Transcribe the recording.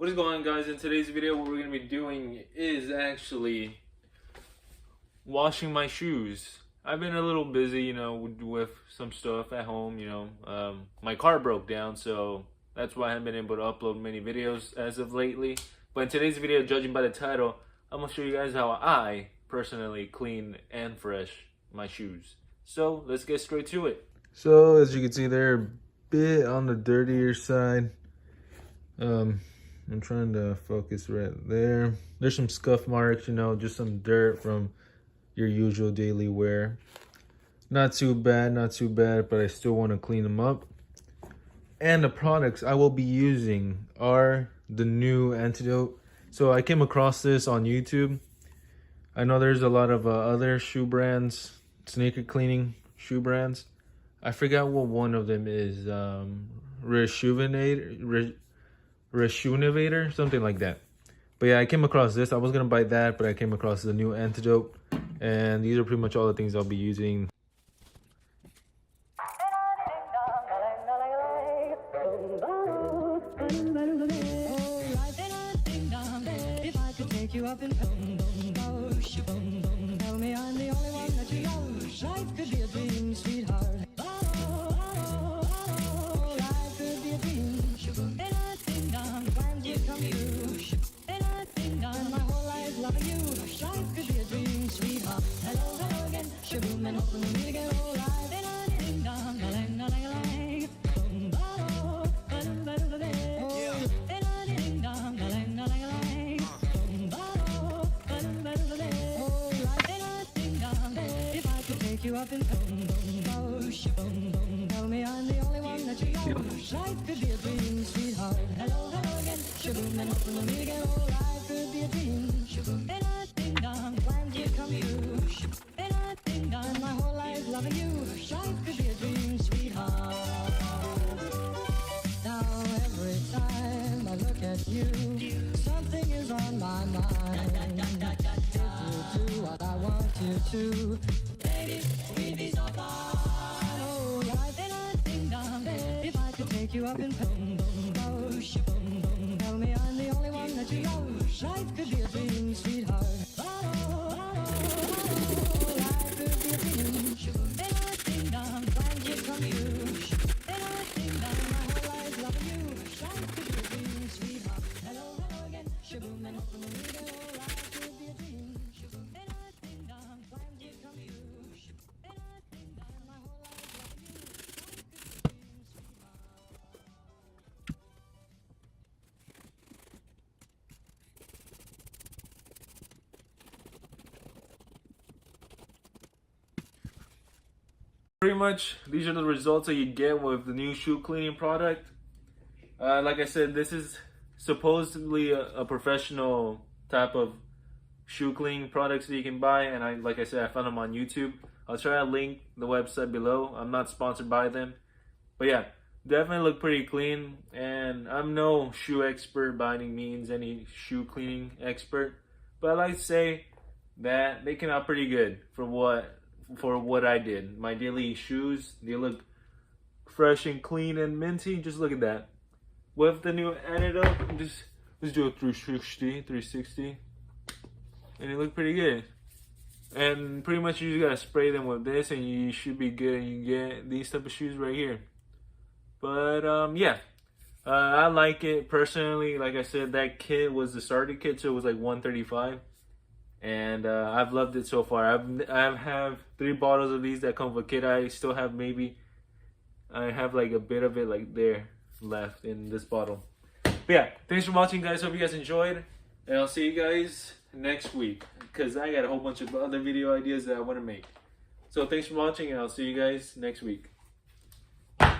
What is going on, guys? In today's video, what we're going to be doing is actually washing my shoes. I've been a little busy, with some stuff at home, my car broke down, so that's why I haven't been able to upload many videos as of lately. But in today's video, judging by the title, I'm going to show you guys how I personally clean and fresh my shoes. So let's get straight to it. So as you can see, they're a bit on the dirtier side. I'm trying to focus right there. There's some scuff marks, just some dirt from your usual daily wear. Not too bad, but I still want to clean them up. And the products I will be using are the new antidote. So I came across this on YouTube. I know there's a lot of other shoe brands, sneaker cleaning shoe brands. I forgot what one of them is. Rejuvenator, something like that. But yeah, I came across this. I was gonna buy that, but I came across the new antidote, and these are pretty much all the things I'll be using. Up in tell me I'm the only one that you know. Life could be a dream, sweetheart. Hello, hello again. Shaboom, and open the meet again. Oh, life could be a dream. Shaboom, and I think I'm glad you come true. And I think I'm my whole life loving you. Life could be a dream, sweetheart. Now every time I look at you, something is on my mind. If you do what I want you to, baby, we'd be so far. Oh, life, and I think if I could take you up in tell me I'm the only one that you know. Life could be a dream, sweetheart. Life could be a dream. And I think I'm glad you come true. And I think I'm my whole life loving you. Life could be a dream, sweetheart. Hello, hello again. Shaboom, and open the window. Life could be a dream. And I think I'm glad you come true. Pretty much, these are the results that you get with the new shoe cleaning product. Like I said, this is supposedly a professional type of shoe cleaning products that you can buy, and like I said, I found them on YouTube. I'll try to link the website below. I'm not sponsored by them, but yeah, definitely look pretty clean. And I'm no shoe expert by any means, any shoe cleaning expert, but I like to say that they came out pretty good for what I did. My daily shoes, they look fresh and clean and minty. Just look at that. With the new antidote, let's do a 360, and they look pretty good. And pretty much you just gotta spray them with this, and you should be good. And you get these type of shoes right here. But yeah, I like it personally. Like I said, that kit was the starter kit, so it was like $135. And I've loved it so far. I have 3 bottles of these that come with a kit. I still have I have like a bit of it like there left in this bottle. But yeah, thanks for watching, guys. Hope you guys enjoyed, and I'll see you guys next week, because I got a whole bunch of other video ideas that I want to make. So thanks for watching, and I'll see you guys next week.